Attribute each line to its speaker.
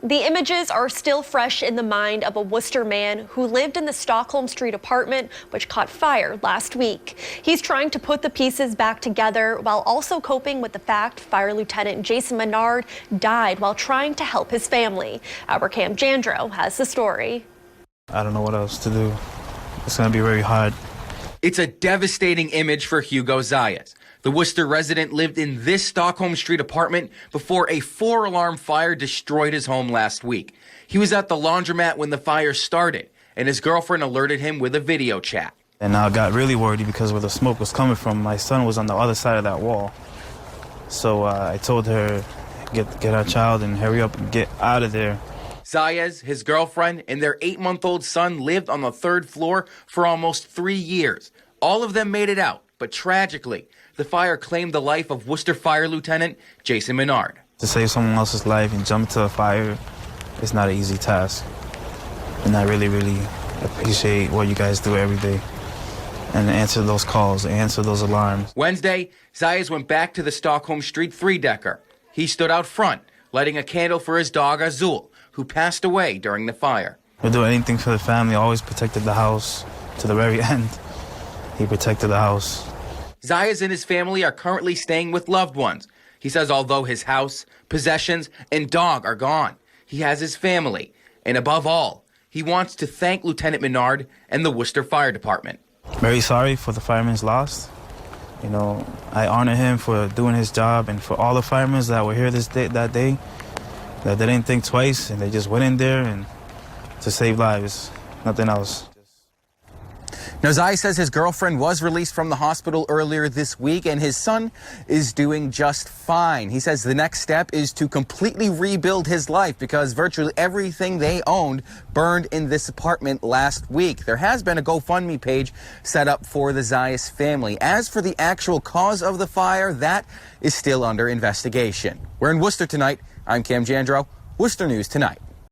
Speaker 1: The images are still fresh in the mind of a Worcester man who lived in the Stockholm Street apartment, which caught fire last week. He's trying to put the pieces back together while also coping with the fact Fire Lieutenant Jason Menard died while trying to help his family. Our Cam Jandrow has the story.
Speaker 2: I don't know what else to do. It's going to be very hard.
Speaker 3: It's a devastating image for Hugo Zayas. The Worcester resident lived in this Stockholm Street apartment before a 4-alarm fire destroyed his home last week. He was at the laundromat when the fire started, and his girlfriend alerted him with a video chat.
Speaker 2: And I got really worried because where the smoke was coming from, my son was on the other side of that wall. So I told her, get our child and hurry up and get out of there.
Speaker 3: Zayas, his girlfriend, and their 8-month-old son lived on the 3rd floor for almost 3 years. All of them made it out, but tragically, the fire claimed the life of Worcester Fire Lieutenant Jason Menard.
Speaker 2: To save someone else's life and jump into a fire, it's not an easy task. And I really, really appreciate what you guys do every day. And answer those calls, answer those alarms.
Speaker 3: Wednesday, Zayas went back to the Stockholm Street 3-decker. He stood out front, lighting a candle for his dog Azul, who passed away during the fire.
Speaker 2: He'll do anything for the family, always protected the house to the very end. He protected the house.
Speaker 3: Zayas and his family are currently staying with loved ones. He says although his house, possessions, and dog are gone, he has his family. And above all, he wants to thank Lieutenant Menard and the Worcester Fire Department.
Speaker 2: Very sorry for the firemen's loss. You know, I honor him for doing his job, and for all the firemen that were here that day, that they didn't think twice and they just went in there and to save lives, nothing else.
Speaker 3: Now, Zayas says his girlfriend was released from the hospital earlier this week, and his son is doing just fine. He says the next step is to completely rebuild his life because virtually everything they owned burned in this apartment last week. There has been a GoFundMe page set up for the Zayas family. As for the actual cause of the fire, that is still under investigation. We're in Worcester tonight. I'm Cam Jandrow, Worcester News Tonight.